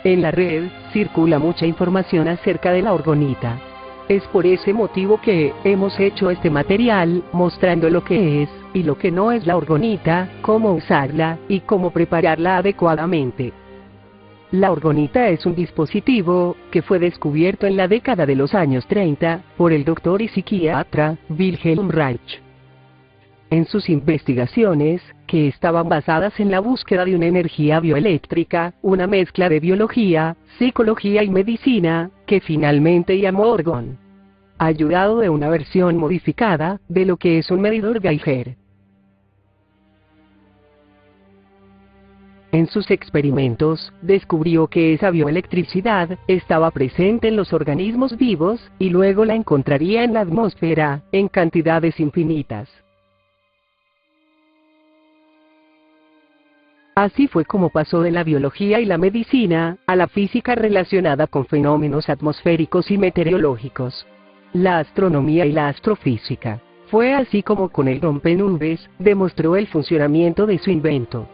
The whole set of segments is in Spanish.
En la red, circula mucha información acerca de la orgonita. Es por ese motivo que hemos hecho este material, mostrando lo que es, y lo que no es la orgonita, cómo usarla, y cómo prepararla adecuadamente. La orgonita es un dispositivo, que fue descubierto en la década de los años 30, por el doctor y psiquiatra, Wilhelm Reich. En sus investigaciones, que estaban basadas en la búsqueda de una energía bioeléctrica, una mezcla de biología, psicología y medicina, que finalmente llamó orgón. Ayudado de una versión modificada, de lo que es un medidor Geiger. En sus experimentos, descubrió que esa bioelectricidad estaba presente en los organismos vivos, y luego la encontraría en la atmósfera, en cantidades infinitas. Así fue como pasó de la biología y la medicina, a la física relacionada con fenómenos atmosféricos y meteorológicos. La astronomía y la astrofísica. Fue así como con el rompenubes, demostró el funcionamiento de su invento.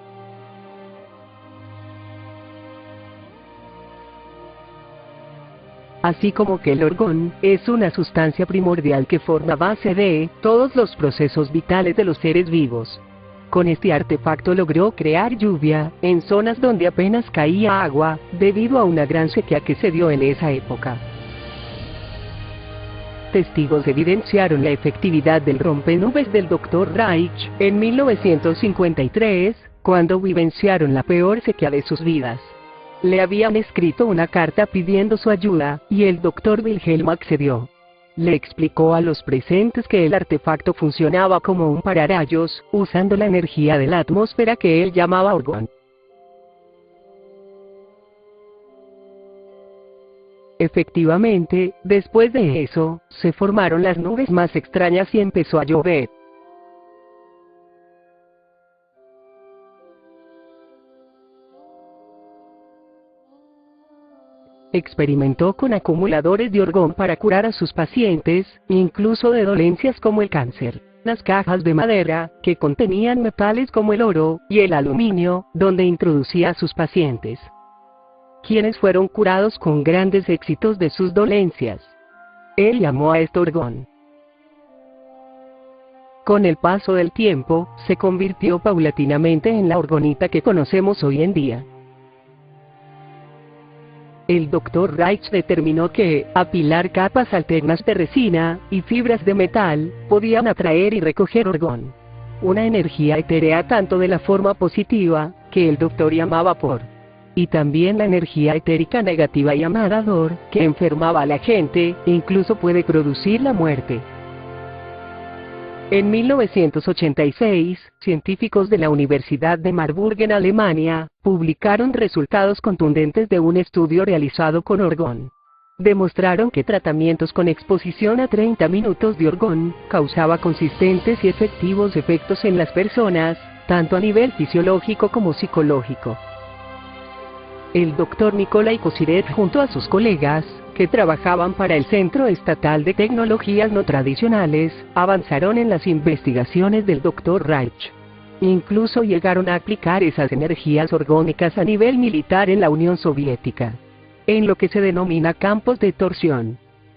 Así como que el orgón es una sustancia primordial que forma base de todos los procesos vitales de los seres vivos. Con este artefacto logró crear lluvia en zonas donde apenas caía agua, debido a una gran sequía que se dio en esa época. Testigos evidenciaron la efectividad del rompenubes del Dr. Reich en 1953, cuando vivenciaron la peor sequía de sus vidas. Le habían escrito una carta pidiendo su ayuda, y el Dr. Wilhelm accedió. Le explicó a los presentes que el artefacto funcionaba como un pararrayos, usando la energía de la atmósfera que él llamaba orgón. Efectivamente, después de eso, se formaron las nubes más extrañas y empezó a llover. Experimentó con acumuladores de orgón para curar a sus pacientes, incluso de dolencias como el cáncer. Las cajas de madera, que contenían metales como el oro y el aluminio, donde introducía a sus pacientes, quienes fueron curados con grandes éxitos de sus dolencias. Él llamó a esto orgón. Con el paso del tiempo, se convirtió paulatinamente en la orgonita que conocemos hoy en día. El Dr. Reich determinó que apilar capas alternas de resina y fibras de metal podían atraer y recoger orgón, una energía etérea tanto de la forma positiva, que el doctor llamaba por, y también la energía etérica negativa llamada dor, que enfermaba a la gente, incluso puede producir la muerte. En 1986, científicos de la Universidad de Marburg en Alemania, publicaron resultados contundentes de un estudio realizado con orgón. Demostraron que tratamientos con exposición a 30 minutos de orgón, causaba consistentes y efectivos efectos en las personas, tanto a nivel fisiológico como psicológico. El Dr. Nikolai Kozyrev junto a sus colegas, que trabajaban para el Centro Estatal de Tecnologías No Tradicionales, avanzaron en las investigaciones del Dr. Reich. Incluso llegaron a aplicar esas energías orgónicas a nivel militar en la Unión Soviética, en lo que se denomina campos de torsión,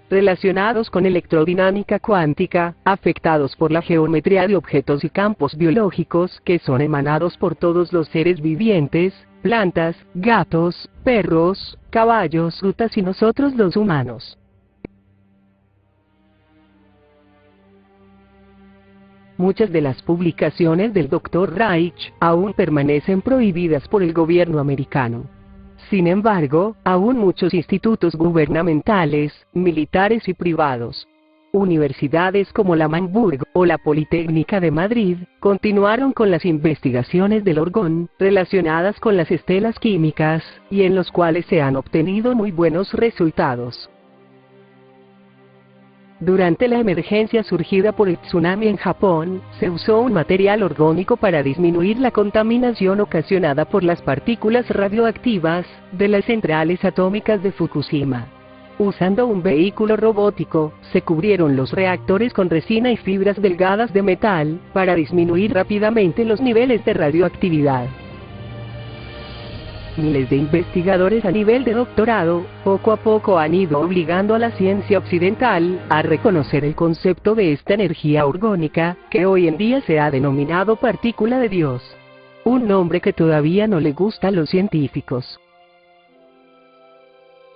relacionados con electrodinámica cuántica, afectados por la geometría de objetos y campos biológicos que son emanados por todos los seres vivientes, plantas, gatos, perros, caballos, frutas y nosotros los humanos. Muchas de las publicaciones del Dr. Reich aún permanecen prohibidas por el gobierno americano. Sin embargo, aún muchos institutos gubernamentales, militares y privados, universidades como la Marburg o la Politécnica de Madrid, continuaron con las investigaciones del orgón, relacionadas con las estelas químicas, y en los cuales se han obtenido muy buenos resultados. Durante la emergencia surgida por el tsunami en Japón, se usó un material orgánico para disminuir la contaminación ocasionada por las partículas radioactivas de las centrales atómicas de Fukushima. Usando un vehículo robótico, se cubrieron los reactores con resina y fibras delgadas de metal, para disminuir rápidamente los niveles de radioactividad. Miles de investigadores a nivel de doctorado, poco a poco han ido obligando a la ciencia occidental a reconocer el concepto de esta energía orgónica, que hoy en día se ha denominado partícula de Dios. Un nombre que todavía no le gusta a los científicos.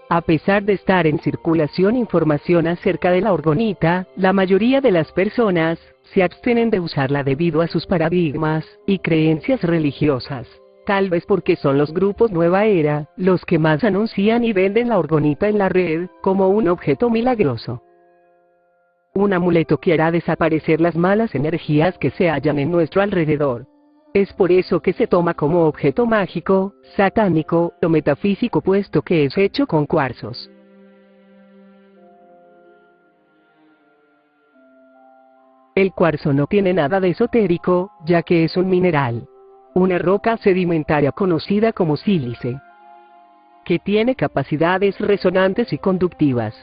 A pesar de estar en circulación información acerca de la orgonita, la mayoría de las personas se abstienen de usarla debido a sus paradigmas y creencias religiosas. Tal vez porque son los grupos Nueva Era los que más anuncian y venden la orgonita en la red como un objeto milagroso. Un amuleto que hará desaparecer las malas energías que se hallan en nuestro alrededor. Es por eso que se toma como objeto mágico, satánico o metafísico, puesto que es hecho con cuarzos. El cuarzo no tiene nada de esotérico, ya que es un mineral. Una roca sedimentaria conocida como sílice, que tiene capacidades resonantes y conductivas.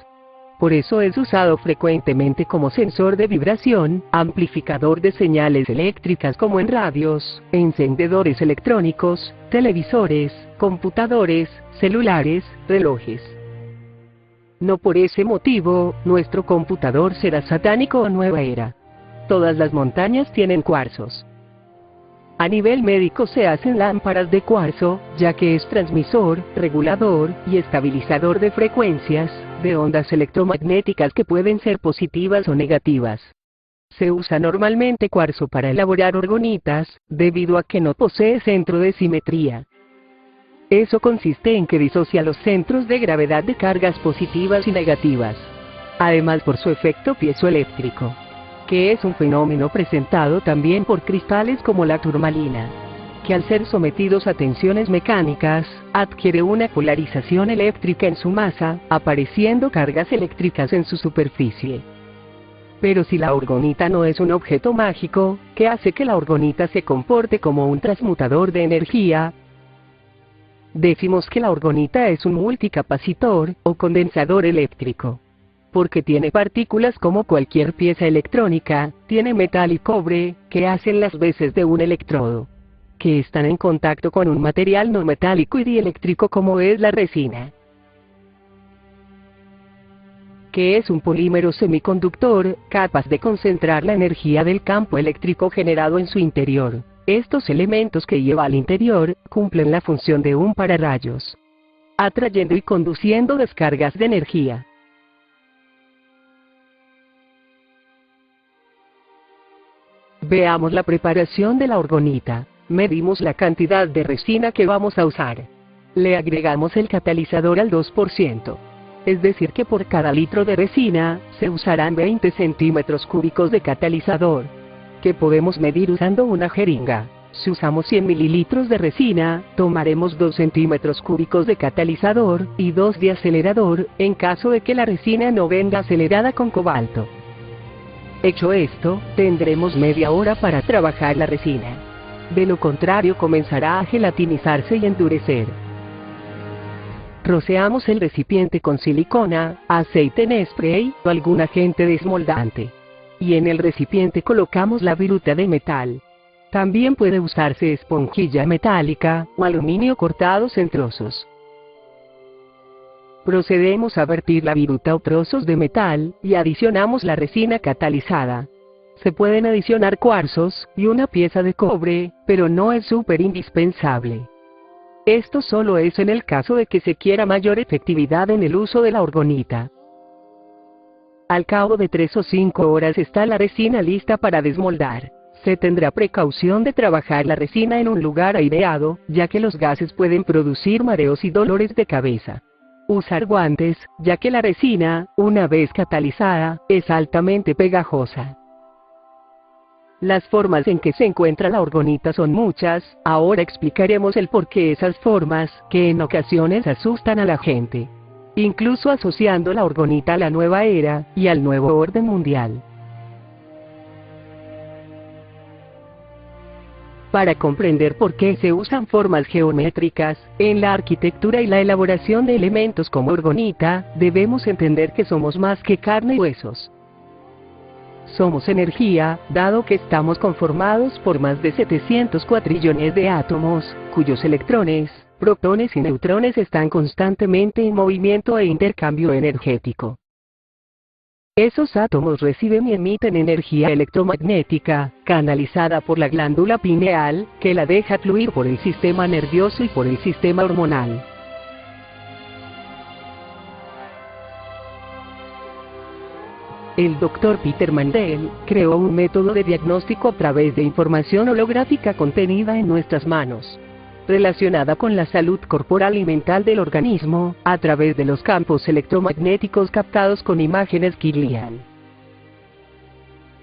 Por eso es usado frecuentemente como sensor de vibración, amplificador de señales eléctricas como en radios, encendedores electrónicos, televisores, computadores, celulares, relojes. No por ese motivo, nuestro computador será satánico o nueva era. Todas las montañas tienen cuarzos. A nivel médico se hacen lámparas de cuarzo, ya que es transmisor, regulador y estabilizador de frecuencias, de ondas electromagnéticas que pueden ser positivas o negativas. Se usa normalmente cuarzo para elaborar orgonitas, debido a que no posee centro de simetría. Eso consiste en que disocia los centros de gravedad de cargas positivas y negativas. Además por su efecto piezoeléctrico, que es un fenómeno presentado también por cristales como la turmalina, que al ser sometidos a tensiones mecánicas, adquiere una polarización eléctrica en su masa, apareciendo cargas eléctricas en su superficie. Pero si la orgonita no es un objeto mágico, ¿qué hace que la orgonita se comporte como un transmutador de energía? Decimos que la orgonita es un multicapacitor, o condensador eléctrico. Porque tiene partículas como cualquier pieza electrónica, tiene metal y cobre, que hacen las veces de un electrodo, que están en contacto con un material no metálico y dieléctrico como es la resina, que es un polímero semiconductor, capaz de concentrar la energía del campo eléctrico generado en su interior. Estos elementos que lleva al interior, cumplen la función de un pararrayos, atrayendo y conduciendo descargas de energía. Veamos la preparación de la orgonita. Medimos la cantidad de resina que vamos a usar. Le agregamos el catalizador al 2%. Es decir que por cada litro de resina, se usarán 20 centímetros cúbicos de catalizador, que podemos medir usando una jeringa. Si usamos 100 mililitros de resina, tomaremos 2 centímetros cúbicos de catalizador, y 2 de acelerador, en caso de que la resina no venga acelerada con cobalto. Hecho esto, tendremos media hora para trabajar la resina. De lo contrario comenzará a gelatinizarse y endurecer. Roceamos el recipiente con silicona, aceite en spray o algún agente desmoldante. Y en el recipiente colocamos la viruta de metal. También puede usarse esponjilla metálica o aluminio cortados en trozos. Procedemos a vertir la viruta o trozos de metal, y adicionamos la resina catalizada. Se pueden adicionar cuarzos y una pieza de cobre, pero no es súper indispensable. Esto solo es en el caso de que se quiera mayor efectividad en el uso de la orgonita. Al cabo de 3 o 5 horas está la resina lista para desmoldar. Se tendrá precaución de trabajar la resina en un lugar aireado, ya que los gases pueden producir mareos y dolores de cabeza. Usar guantes, ya que la resina, una vez catalizada, es altamente pegajosa. Las formas en que se encuentra la orgonita son muchas, ahora explicaremos el porqué esas formas, que en ocasiones asustan a la gente, incluso asociando la orgonita a la nueva era, y al nuevo orden mundial. Para comprender por qué se usan formas geométricas en la arquitectura y la elaboración de elementos como orgonita, debemos entender que somos más que carne y huesos. Somos energía, dado que estamos conformados por más de 700 cuatrillones de átomos, cuyos electrones, Protones y neutrones están constantemente en movimiento e intercambio energético. Esos átomos reciben y emiten energía electromagnética, canalizada por la glándula pineal, que la deja fluir por el sistema nervioso y por el sistema hormonal. El Dr. Peter Mandel creó un método de diagnóstico a través de información holográfica contenida en nuestras manos, relacionada con la salud corporal y mental del organismo, a través de los campos electromagnéticos captados con imágenes Kirlian.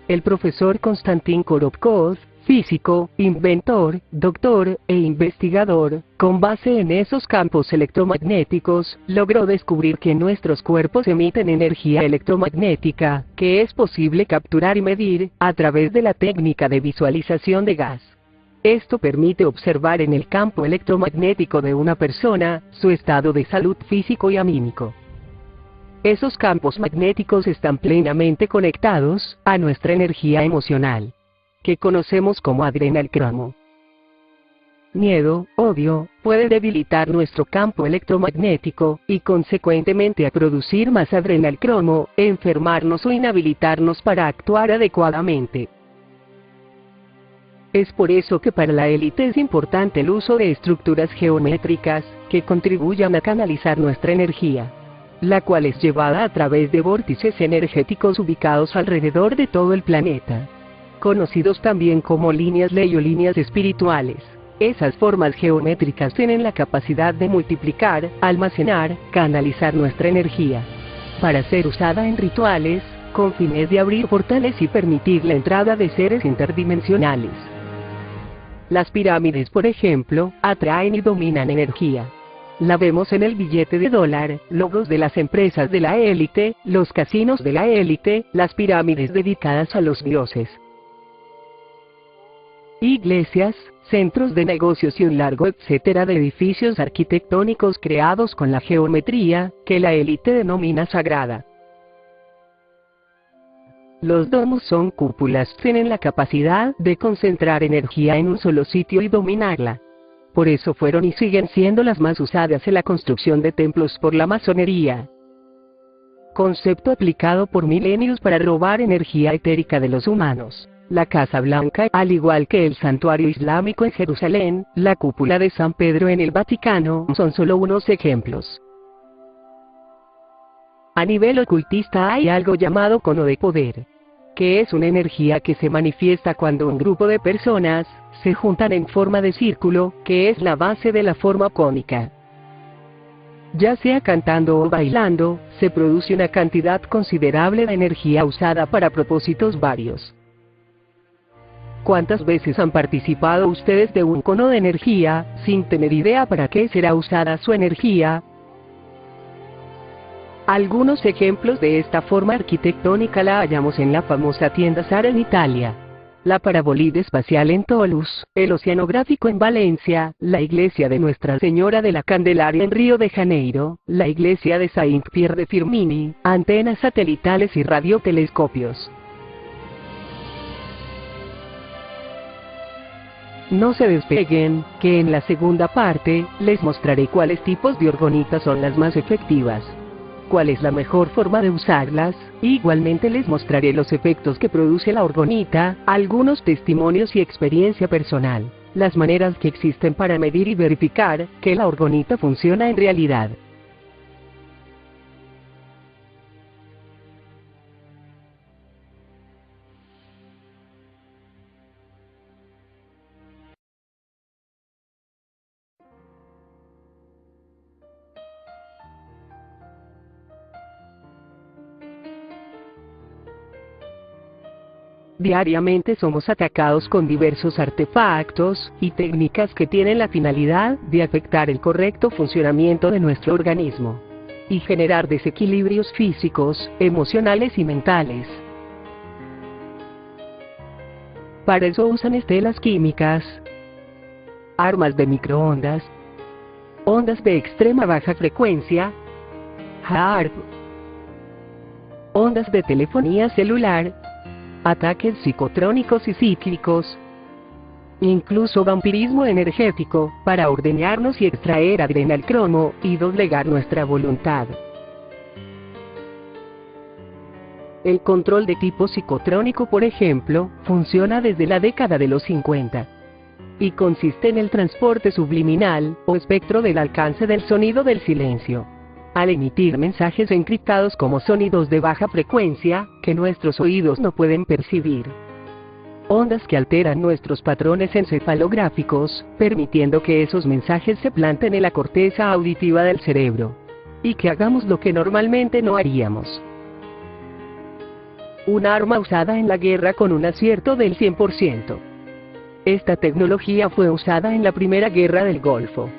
El profesor Konstantin Korovkov, físico, inventor, doctor e investigador, con base en esos campos electromagnéticos, logró descubrir que nuestros cuerpos emiten energía electromagnética, que es posible capturar y medir, a través de la técnica de visualización de gas. Esto permite observar en el campo electromagnético de una persona, su estado de salud físico y anímico. Esos campos magnéticos están plenamente conectados a nuestra energía emocional, que conocemos como adrenalcromo. Miedo, odio, puede debilitar nuestro campo electromagnético, y consecuentemente a producir más adrenalcromo, enfermarnos o inhabilitarnos para actuar adecuadamente. Es por eso que para la élite es importante el uso de estructuras geométricas, que contribuyan a canalizar nuestra energía, la cual es llevada a través de vórtices energéticos ubicados alrededor de todo el planeta, conocidos también como líneas ley o líneas espirituales. Esas formas geométricas tienen la capacidad de multiplicar, almacenar, canalizar nuestra energía, para ser usada en rituales, con fines de abrir portales y permitir la entrada de seres interdimensionales. Las pirámides, por ejemplo, atraen y dominan energía. La vemos en el billete de dólar, logos de las empresas de la élite, los casinos de la élite, las pirámides dedicadas a los dioses, iglesias, centros de negocios y un largo etcétera de edificios arquitectónicos creados con la geometría, que la élite denomina sagrada. Los domos son cúpulas, tienen la capacidad de concentrar energía en un solo sitio y dominarla. Por eso fueron y siguen siendo las más usadas en la construcción de templos por la masonería. Concepto aplicado por milenios para robar energía etérica de los humanos. La Casa Blanca, al igual que el Santuario Islámico en Jerusalén, la cúpula de San Pedro en el Vaticano, son solo unos ejemplos. A nivel ocultista hay algo llamado cono de poder, que es una energía que se manifiesta cuando un grupo de personas se juntan en forma de círculo, que es la base de la forma cónica. Ya sea cantando o bailando, se produce una cantidad considerable de energía usada para propósitos varios. ¿Cuántas veces han participado ustedes de un cono de energía, sin tener idea para qué será usada su energía? Algunos ejemplos de esta forma arquitectónica la hallamos en la famosa tienda Zara en Italia, la Parabolide Espacial en Toulouse, el Oceanográfico en Valencia, la iglesia de Nuestra Señora de la Candelaria en Río de Janeiro, la iglesia de Saint-Pierre de Firmini, antenas satelitales y radiotelescopios. No se despeguen, que en la segunda parte, les mostraré cuáles tipos de orgonitas son las más efectivas, cuál es la mejor forma de usarlas, igualmente les mostraré los efectos que produce la orgonita, algunos testimonios y experiencia personal, las maneras que existen para medir y verificar que la orgonita funciona en realidad. Diariamente somos atacados con diversos artefactos y técnicas que tienen la finalidad de afectar el correcto funcionamiento de nuestro organismo y generar desequilibrios físicos, emocionales y mentales. Para eso usan estelas químicas, armas de microondas, ondas de extrema baja frecuencia, HAARP, ondas de telefonía celular, ataques psicotrónicos y cíclicos, incluso vampirismo energético, para ordeñarnos y extraer adrenalcromo, y doblegar nuestra voluntad. El control de tipo psicotrónico, por ejemplo, funciona desde la década de los 50. Y consiste en el transporte subliminal, o espectro del alcance del sonido del silencio. Al emitir mensajes encriptados como sonidos de baja frecuencia, que nuestros oídos no pueden percibir. Ondas que alteran nuestros patrones encefalográficos, permitiendo que esos mensajes se planten en la corteza auditiva del cerebro. Y que hagamos lo que normalmente no haríamos. Un arma usada en la guerra con un acierto del 100%. Esta tecnología fue usada en la Primera Guerra del Golfo.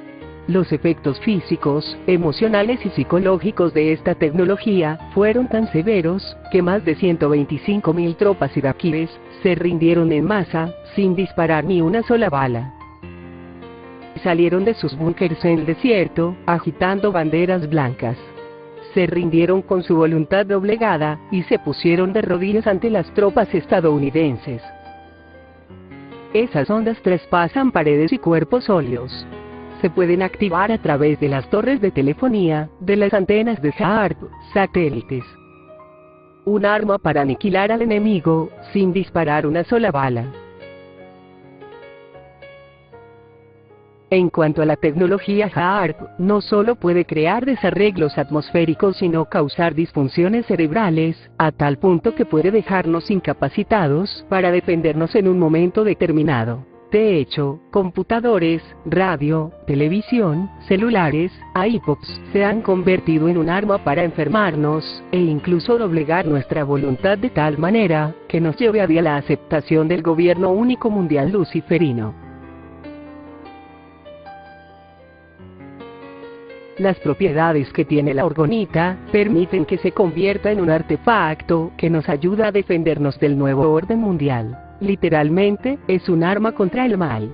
Los efectos físicos, emocionales y psicológicos de esta tecnología fueron tan severos, que más de 125.000 tropas iraquíes se rindieron en masa, sin disparar ni una sola bala. Salieron de sus búnkers en el desierto, agitando banderas blancas. Se rindieron con su voluntad doblegada, y se pusieron de rodillas ante las tropas estadounidenses. Esas ondas traspasan paredes y cuerpos sólidos. Se pueden activar a través de las torres de telefonía, de las antenas de HAARP, satélites. Un arma para aniquilar al enemigo, sin disparar una sola bala. En cuanto a la tecnología HAARP, no solo puede crear desarreglos atmosféricos sino causar disfunciones cerebrales, a tal punto que puede dejarnos incapacitados para defendernos en un momento determinado. De hecho, computadores, radio, televisión, celulares, iPods, se han convertido en un arma para enfermarnos, e incluso doblegar nuestra voluntad de tal manera, que nos lleve a la aceptación del gobierno único mundial luciferino. Las propiedades que tiene la orgonita, permiten que se convierta en un artefacto, que nos ayuda a defendernos del nuevo orden mundial. Literalmente, es un arma contra el mal.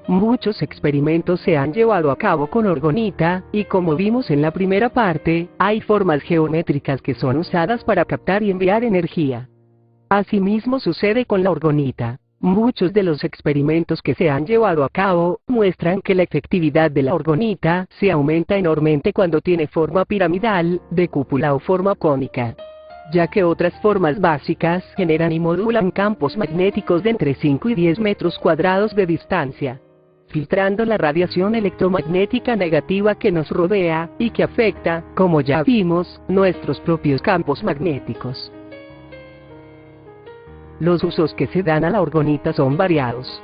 Muchos experimentos se han llevado a cabo con orgonita, y como vimos en la primera parte, hay formas geométricas que son usadas para captar y enviar energía. Asimismo sucede con la orgonita. Muchos de los experimentos que se han llevado a cabo, muestran que la efectividad de la orgonita, se aumenta enormemente cuando tiene forma piramidal, de cúpula o forma cónica. Ya que otras formas básicas generan y modulan campos magnéticos de entre 5 y 10 metros cuadrados de distancia, filtrando la radiación electromagnética negativa que nos rodea, y que afecta, como ya vimos, nuestros propios campos magnéticos. Los usos que se dan a la orgonita son variados.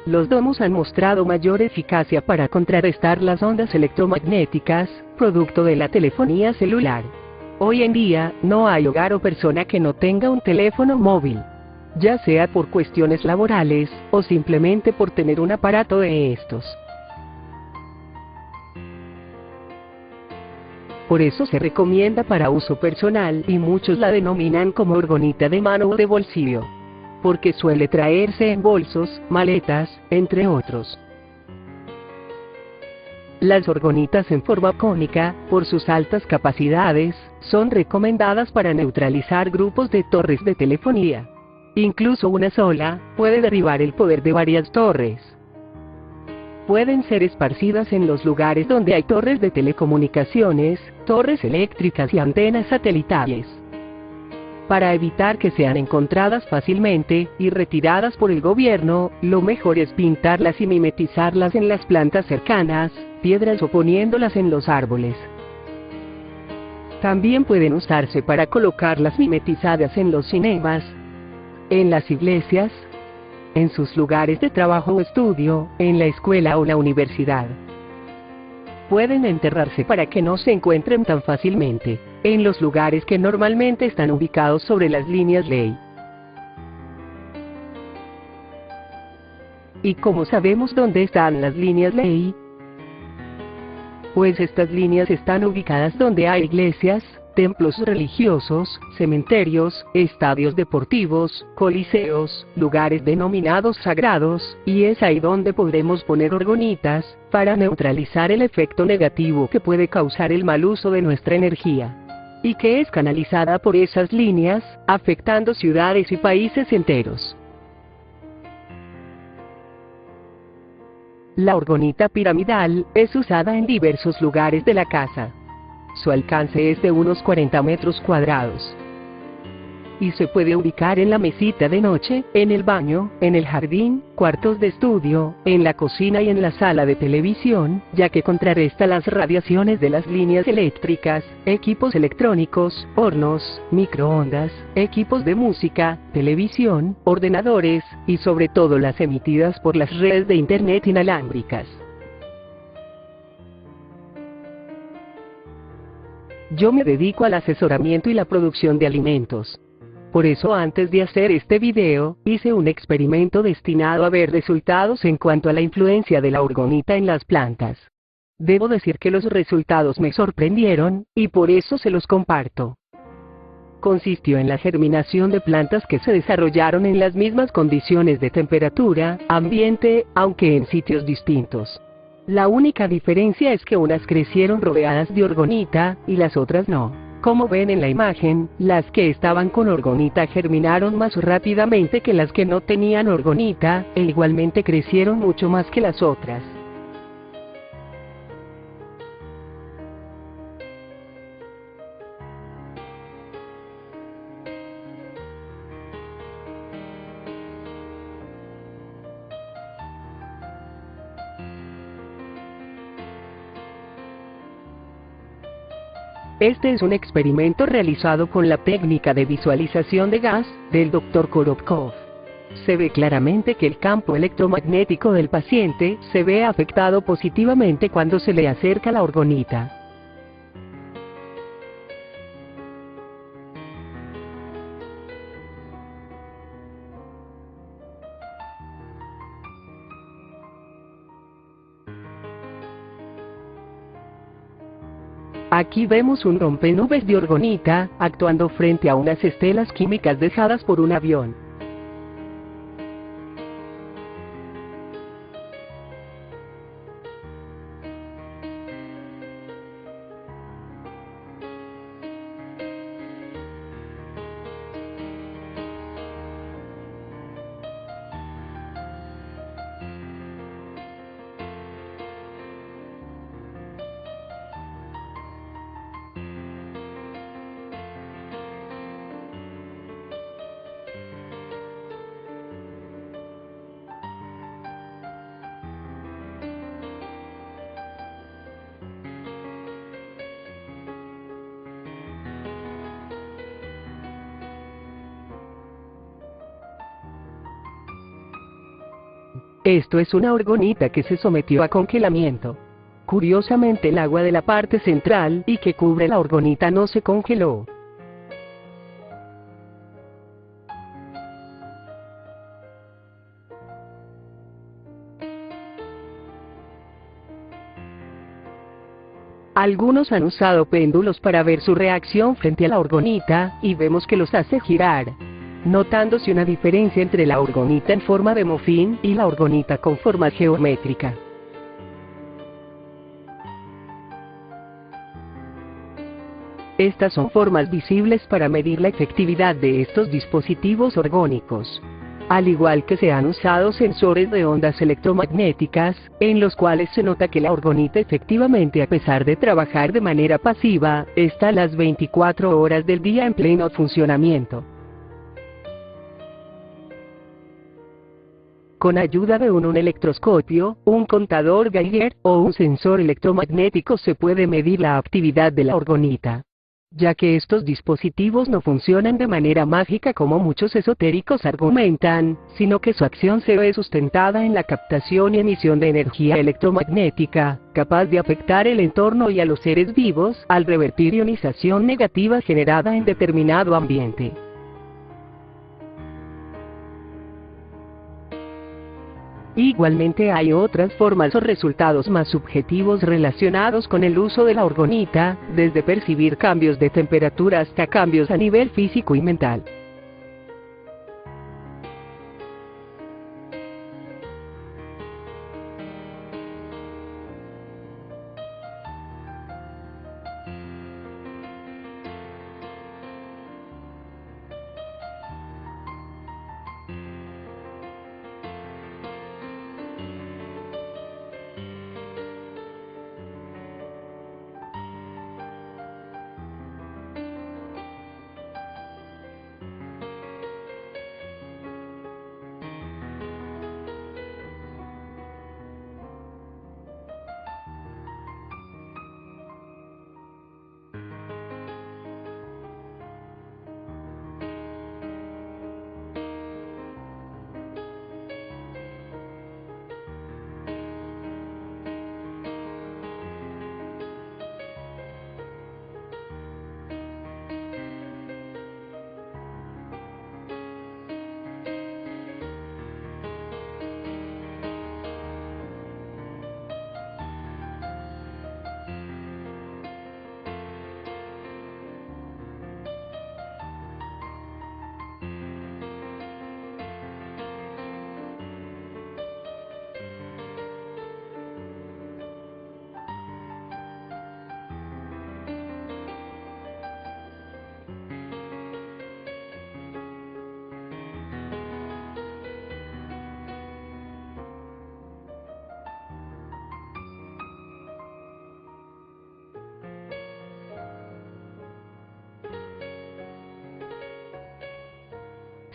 Los domos han mostrado mayor eficacia para contrarrestar las ondas electromagnéticas, producto de la telefonía celular. Hoy en día, no hay hogar o persona que no tenga un teléfono móvil. Ya sea por cuestiones laborales, o simplemente por tener un aparato de estos. Por eso se recomienda para uso personal, y muchos la denominan como orgonita de mano o de bolsillo. Porque suele traerse en bolsos, maletas, entre otros. Las orgonitas en forma cónica, por sus altas capacidades, son recomendadas para neutralizar grupos de torres de telefonía. Incluso una sola, puede derribar el poder de varias torres. Pueden ser esparcidas en los lugares donde hay torres de telecomunicaciones, torres eléctricas y antenas satelitales. Para evitar que sean encontradas fácilmente, y retiradas por el gobierno, lo mejor es pintarlas y mimetizarlas en las plantas cercanas, piedras o poniéndolas en los árboles. También pueden usarse para colocarlas mimetizadas en los cinemas, en las iglesias, en sus lugares de trabajo o estudio, en la escuela o la universidad. Pueden enterrarse para que no se encuentren tan fácilmente, en los lugares que normalmente están ubicados sobre las líneas ley. ¿Y cómo sabemos dónde están las líneas ley? Pues estas líneas están ubicadas donde hay iglesias, templos religiosos, cementerios, estadios deportivos, coliseos, lugares denominados sagrados, y es ahí donde podremos poner orgonitas, para neutralizar el efecto negativo que puede causar el mal uso de nuestra energía. y que es canalizada por esas líneas, afectando ciudades y países enteros. La orgonita piramidal es usada en diversos lugares de la casa. Su alcance es de unos 40 metros cuadrados. Y se puede ubicar en la mesita de noche, en el baño, en el jardín, cuartos de estudio, en la cocina y en la sala de televisión, ya que contrarresta las radiaciones de las líneas eléctricas, equipos electrónicos, hornos, microondas, equipos de música, televisión, ordenadores, y sobre todo las emitidas por las redes de internet inalámbricas. Yo me dedico al asesoramiento y la producción de alimentos. Por eso antes de hacer este video, hice un experimento destinado a ver resultados en cuanto a la influencia de la orgonita en las plantas. Debo decir que los resultados me sorprendieron, y por eso se los comparto. Consistió en la germinación de plantas que se desarrollaron en las mismas condiciones de temperatura, ambiente, aunque en sitios distintos. La única diferencia es que unas crecieron rodeadas de orgonita, y las otras no. Como ven en la imagen, las que estaban con orgonita germinaron más rápidamente que las que no tenían orgonita, e igualmente crecieron mucho más que las otras. Este es un experimento realizado con la técnica de visualización de gas, del Dr. Koropkov. Se ve claramente que el campo electromagnético del paciente se ve afectado positivamente cuando se le acerca la orgonita. Aquí vemos un rompenubes de orgonita, actuando frente a unas estelas químicas dejadas por un avión. Esto es una orgonita que se sometió a congelamiento. Curiosamente el agua de la parte central y que cubre la orgonita no se congeló. Algunos han usado péndulos para ver su reacción frente a la orgonita, y vemos que los hace girar, notándose una diferencia entre la orgonita en forma de mofín y la orgonita con forma geométrica. Estas son formas visibles para medir la efectividad de estos dispositivos orgónicos. Al igual que se han usado sensores de ondas electromagnéticas, en los cuales se nota que la orgonita efectivamente, a pesar de trabajar de manera pasiva, está las 24 horas del día en pleno funcionamiento. Con ayuda de un electroscopio, un contador Geiger o un sensor electromagnético se puede medir la actividad de la orgonita, ya que estos dispositivos no funcionan de manera mágica como muchos esotéricos argumentan, sino que su acción se ve sustentada en la captación y emisión de energía electromagnética, capaz de afectar el entorno y a los seres vivos, al revertir ionización negativa generada en determinado ambiente. Igualmente hay otras formas o resultados más subjetivos relacionados con el uso de la orgonita, desde percibir cambios de temperatura hasta cambios a nivel físico y mental.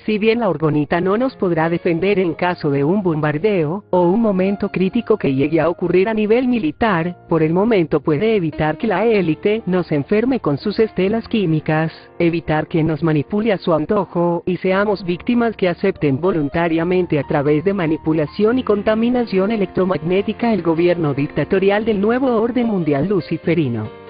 Si bien la orgonita no nos podrá defender en caso de un bombardeo, o un momento crítico que llegue a ocurrir a nivel militar, por el momento puede evitar que la élite nos enferme con sus estelas químicas, evitar que nos manipule a su antojo y seamos víctimas que acepten voluntariamente a través de manipulación y contaminación electromagnética el gobierno dictatorial del nuevo orden mundial luciferino.